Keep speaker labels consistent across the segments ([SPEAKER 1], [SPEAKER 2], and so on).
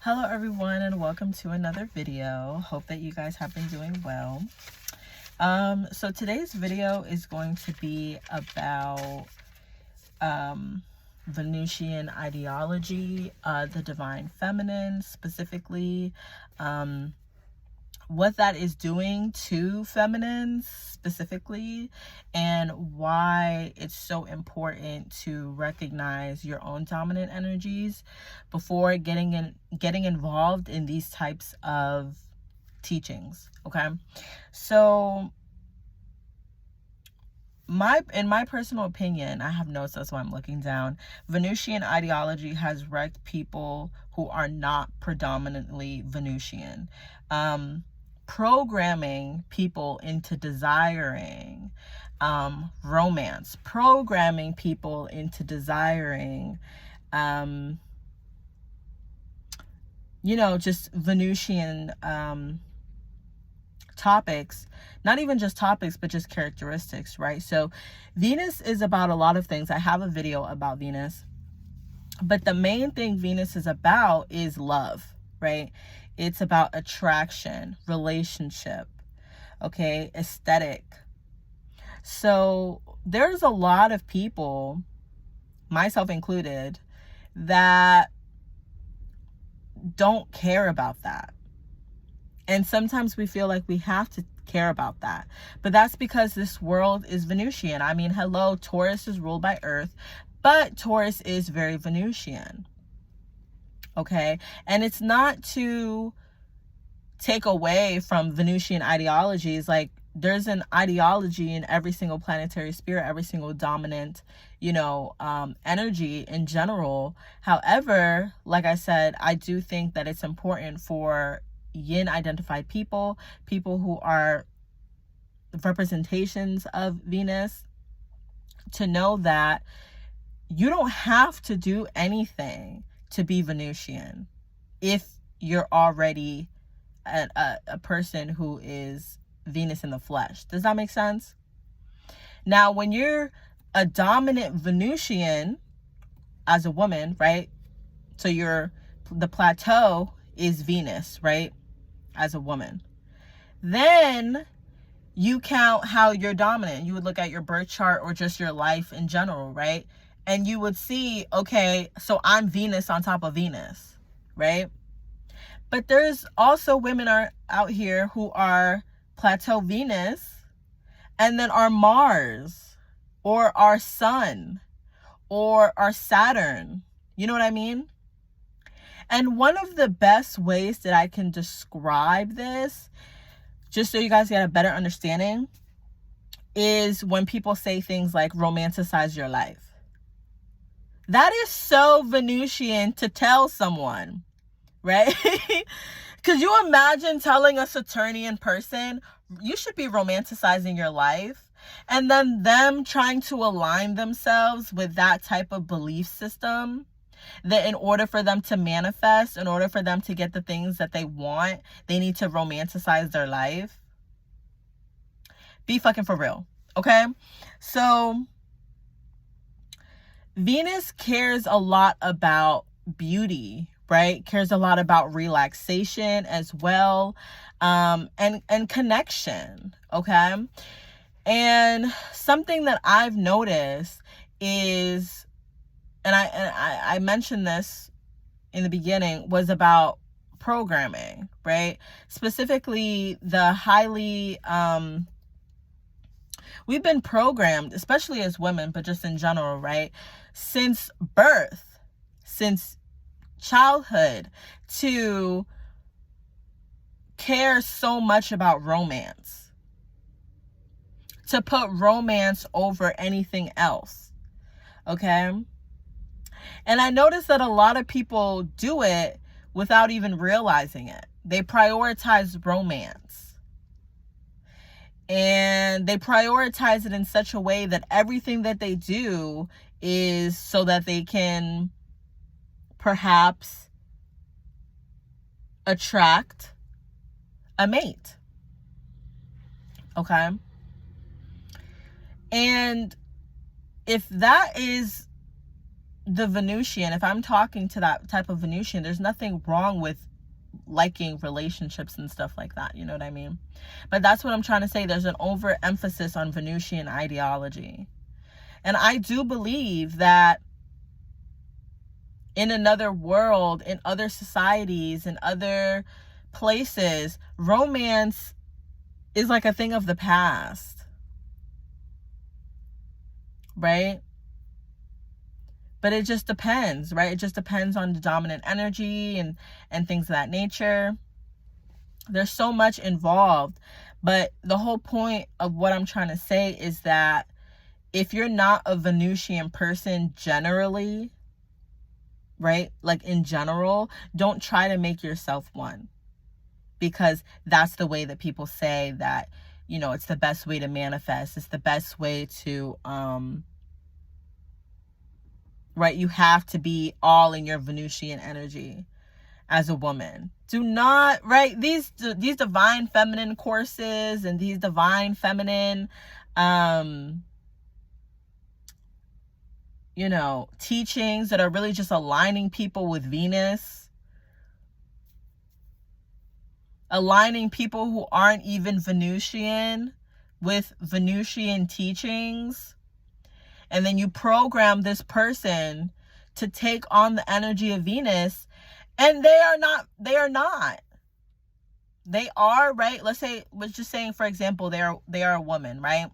[SPEAKER 1] Hello everyone, and welcome to another video. Hope that you guys have been doing well. So today's video is going to be about Venusian ideology, the divine feminine specifically, what that is doing to feminines specifically, and why it's so important to recognize your own dominant energies before getting involved in these types of teachings. Okay, so in my personal opinion, I have notes, that's why I'm looking down. Venusian ideology has wrecked people who are not predominantly Venusian. Programming people into desiring romance, programming people into desiring just Venusian topics, not even just topics, but just characteristics, right? So Venus is about a lot of things. I have a video about Venus, but the main thing Venus is about is love, right? It's about attraction, relationship, okay, aesthetic. So there's a lot of people, myself included, that don't care about that. And sometimes we feel like we have to care about that. But that's because this world is Venusian. I mean, hello, Taurus is ruled by Earth, but Taurus is very Venusian. Okay? And it's not to take away from Venusian ideologies. Like, there's an ideology in every single planetary spirit, every single dominant, energy in general. However, like I said, I do think that it's important for yin identified people who are representations of Venus, to know that you don't have to do anything to be Venusian if you're already a person who is Venus in the flesh. Does that make sense? Now, when you're a dominant Venusian as a woman, right? So the plateau is Venus, right? As a woman. Then you count how you're dominant. You would look at your birth chart or just your life in general, right? And you would see, okay, so I'm Venus on top of Venus, right? But there's also women are out here who are plateau Venus and then are Mars or our Sun or our Saturn. You know what I mean? And one of the best ways that I can describe this, just so you guys get a better understanding, is when people say things like romanticize your life. That is so Venusian to tell someone, right? Could you imagine telling a Saturnian person, you should be romanticizing your life? And then them trying to align themselves with that type of belief system, that in order for them to manifest, in order for them to get the things that they want, they need to romanticize their life. Be fucking for real, okay? So Venus cares a lot about beauty, right? Cares a lot about relaxation as well, and connection, okay? And something that I've noticed is, and I mentioned this in the beginning, was about programming, right? Specifically the highly, we've been programmed, especially as women, but just in general, right? Since birth, since childhood, to care so much about romance, to put romance over anything else, okay? And I noticed that a lot of people do it without even realizing it. They prioritize romance. And they prioritize it in such a way that everything that they do is so that they can perhaps attract a mate. Okay? And if that is the Venusian, if I'm talking to that type of Venusian, there's nothing wrong with liking relationships and stuff like that. You know what I mean? But that's what I'm trying to say. There's an overemphasis on Venusian ideology. And I do believe that in another world, in other societies, in other places, romance is like a thing of the past. Right? But it just depends, right? It just depends on the dominant energy and things of that nature. There's so much involved. But the whole point of what I'm trying to say is that if you're not a Venusian person generally, right? Like in general, don't try to make yourself one. Because that's the way that people say that, you know, it's the best way to manifest. It's the best way to, right? You have to be all in your Venusian energy as a woman. Do not, right? These divine feminine courses and these divine feminine, you know, teachings that are really just aligning people with Venus, aligning people who aren't even Venusian with Venusian teachings. And then you program this person to take on the energy of Venus, and they are not. They are, right? Let's say, we're just saying, for example, they are a woman, right?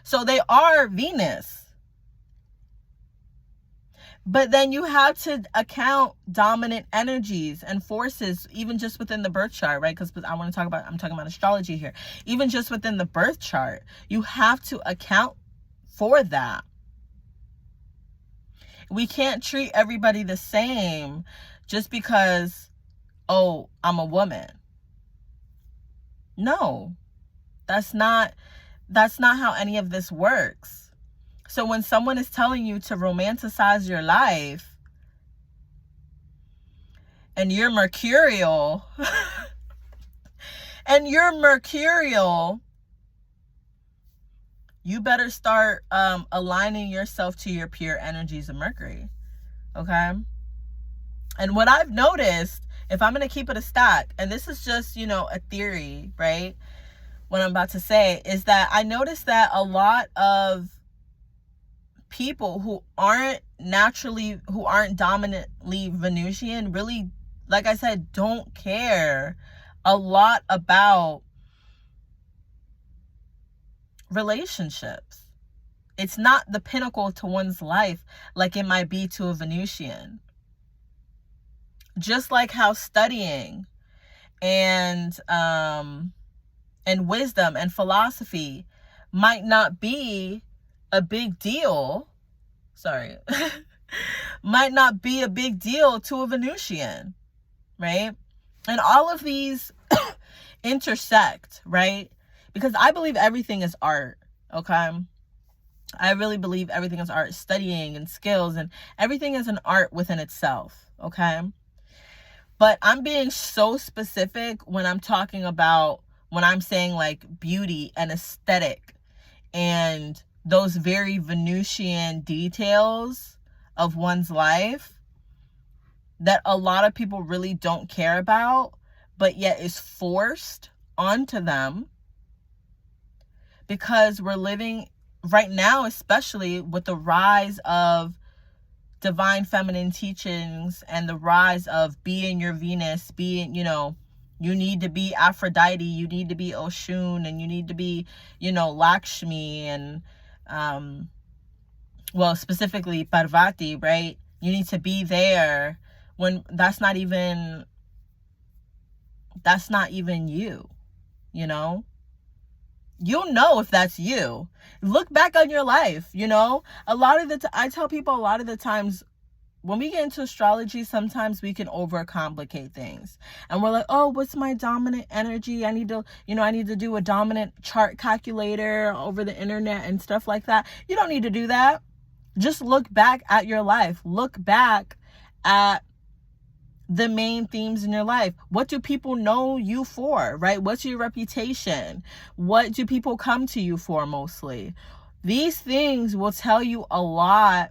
[SPEAKER 1] So they are Venus. But then you have to account dominant energies and forces, even just within the birth chart, right? Because I'm talking about astrology here. Even just within the birth chart, you have to account for that. We can't treat everybody the same just because, oh, I'm a woman. No, that's not how any of this works. So when someone is telling you to romanticize your life and you're mercurial you better start aligning yourself to your pure energies of Mercury. Okay? And what I've noticed, if I'm going to keep it a stack, and this is just, you know, a theory, right? What I'm about to say is that I noticed that a lot of people who aren't dominantly Venusian really, like I said, don't care a lot about relationships. It's not the pinnacle to one's life like it might be to a Venusian. Just like how studying and wisdom and philosophy might not be a big deal. Might not be a big deal to a Venusian, right? And all of these intersect, right? Because I believe everything is art, okay? I really believe everything is art. Studying and skills and everything is an art within itself, okay? But I'm being so specific when I'm saying like beauty and aesthetic and those very Venusian details of one's life that a lot of people really don't care about, but yet is forced onto them. Because we're living right now, especially with the rise of divine feminine teachings and the rise of being your Venus, being, you know, you need to be Aphrodite, you need to be Oshun, and you need to be, you know, Lakshmi and, well, specifically Parvati, right? You need to be there when that's not even you, you know? You'll know if that's you. Look back on your life, you know? I tell people a lot of the times when we get into astrology, sometimes we can overcomplicate things. And we're like, oh, what's my dominant energy? I need to do a dominant chart calculator over the internet and stuff like that. You don't need to do that. Just look back at your life. Look back at the main themes in your life. What do people know you for, right? What's your reputation? What do people come to you for mostly? These things will tell you a lot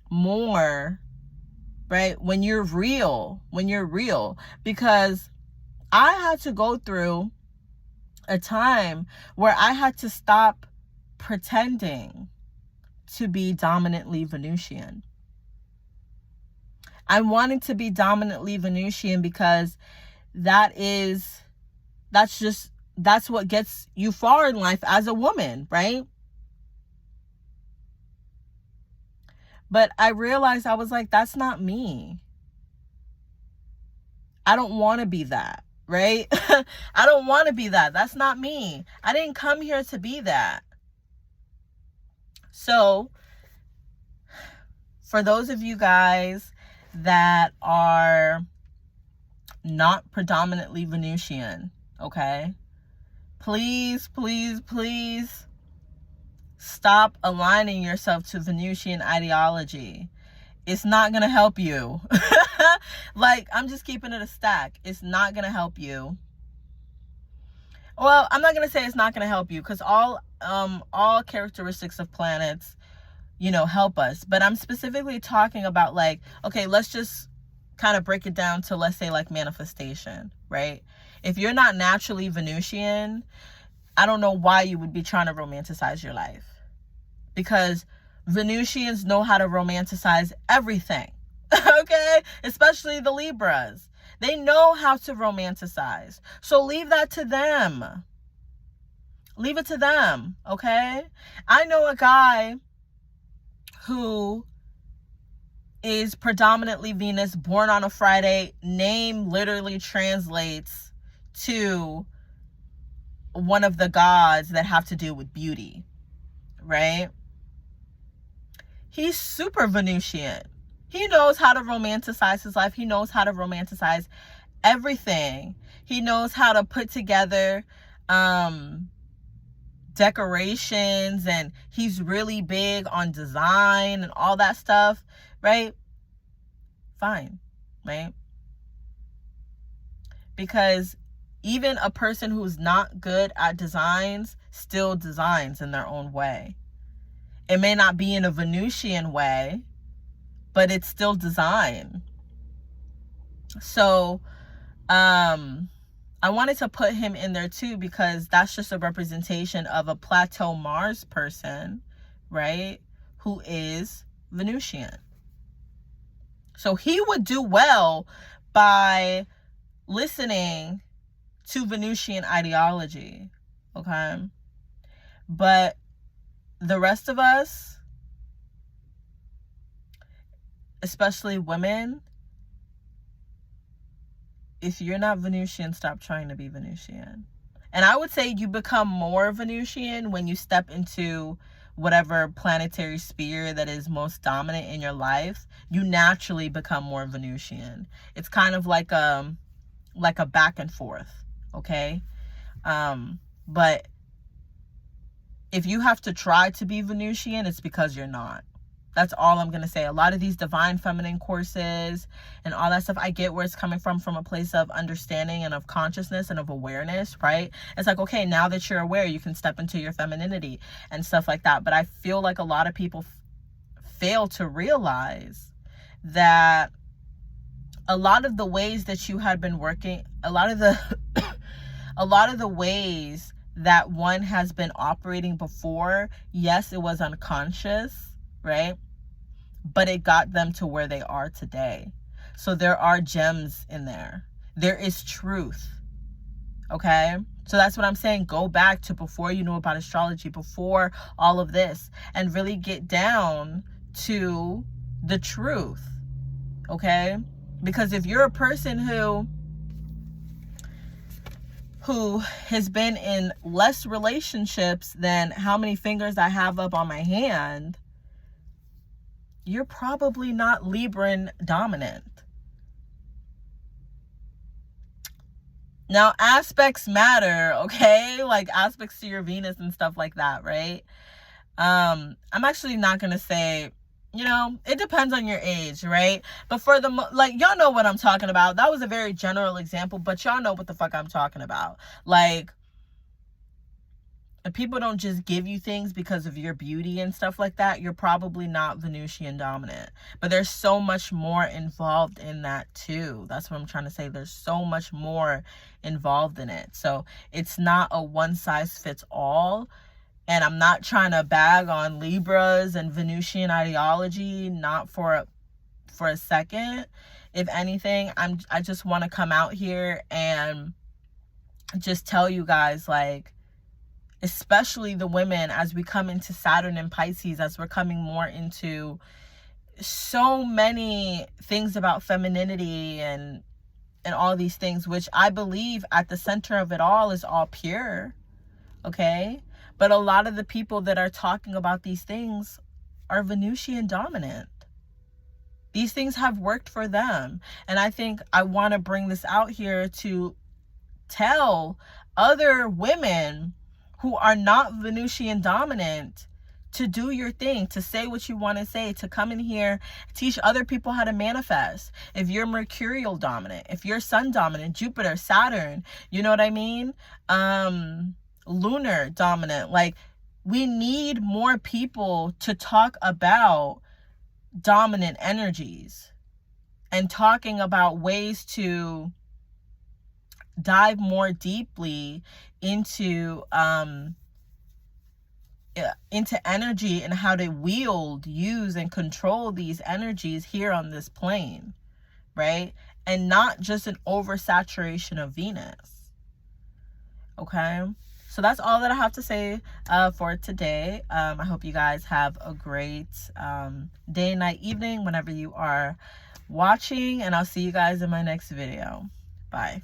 [SPEAKER 1] more, right? When you're real, because I had to go through a time where I had to stop pretending to be dominantly Venusian. I wanted to be dominantly Venusian because that's what gets you far in life as a woman, right? But I realized, I was like, that's not me. I don't want to be that, right? I don't want to be that. That's not me. I didn't come here to be that. So, for those of you guys that are not predominantly Venusian, okay? Please, please, please stop aligning yourself to Venusian ideology. It's not going to help you. Like, I'm just keeping it a stack. It's not going to help you. Well, I'm not going to say it's not going to help you, because all characteristics of planets, help us. But I'm specifically talking about, like, okay, let's just kind of break it down to, let's say, like, manifestation, right? If you're not naturally Venusian, I don't know why you would be trying to romanticize your life. Because Venusians know how to romanticize everything, okay? Especially the Libras. They know how to romanticize. So leave that to them. Leave it to them, okay? I know a guy who is predominantly Venus, born on a Friday. Name literally translates to one of the gods that have to do with beauty, right? He's super Venusian. He knows how to romanticize his life. He knows how to romanticize everything. He knows how to put together decorations, and he's really big on design and all that stuff, right? Fine, right? Because even a person who's not good at designs still designs in their own way. It may not be in a Venusian way, but it's still design. So, I wanted to put him in there too, because that's just a representation of a plateau Mars person, right? Who is Venusian. So he would do well by listening to Venusian ideology, okay? But the rest of us, especially women, if you're not Venusian, stop trying to be Venusian. And I would say you become more Venusian when you step into whatever planetary sphere that is most dominant in your life. You naturally become more Venusian. It's kind of like a back and forth, okay? But if you have to try to be Venusian, it's because you're not. That's all I'm going to say. A lot of these divine feminine courses and all that stuff, I get where it's coming from a place of understanding and of consciousness and of awareness, right? It's like, okay, now that you're aware, you can step into your femininity and stuff like that. But I feel like a lot of people fail to realize that a lot of the ways that you had been working, a lot of the ways that one has been operating before, yes, it was unconscious, right? But it got them to where they are today. So there are gems in there. There is truth. Okay? So that's what I'm saying. Go back to before you knew about astrology, before all of this, and really get down to the truth. Okay? Because if you're a person who has been in less relationships than how many fingers I have up on my hand, you're probably not Libran dominant. Now, aspects matter, okay? Like aspects to your Venus and stuff like that, right? I'm actually not going to say, it depends on your age, right? But for y'all know what I'm talking about. That was a very general example, but y'all know what the fuck I'm talking about. Like, If people don't just give you things because of your beauty and stuff like that, you're probably not Venusian dominant. But there's so much more involved in that too. That's what I'm trying to say. There's so much more involved in it. So it's not a one size fits all. And I'm not trying to bag on Libras and Venusian ideology, not for a second. If anything, I just want to come out here and just tell you guys, like, especially the women, as we come into Saturn and Pisces, as we're coming more into so many things about femininity and all these things, which I believe at the center of it all is all pure, okay? But a lot of the people that are talking about these things are Venusian dominant. These things have worked for them. And I think I want to bring this out here to tell other women who are not Venusian dominant to do your thing, to say what you want to say, to come in here, teach other people how to manifest. If you're mercurial dominant, if you're sun dominant, Jupiter, Saturn, you know what I mean? Lunar dominant. Like, we need more people to talk about dominant energies and talking about ways to dive more deeply into energy and how to wield, use, and control these energies here on this plane, right? And not just an oversaturation of Venus. Okay, so that's all that I have to say for today. I hope you guys have a great day, night, evening, whenever you are watching, and I'll see you guys in my next video. Bye.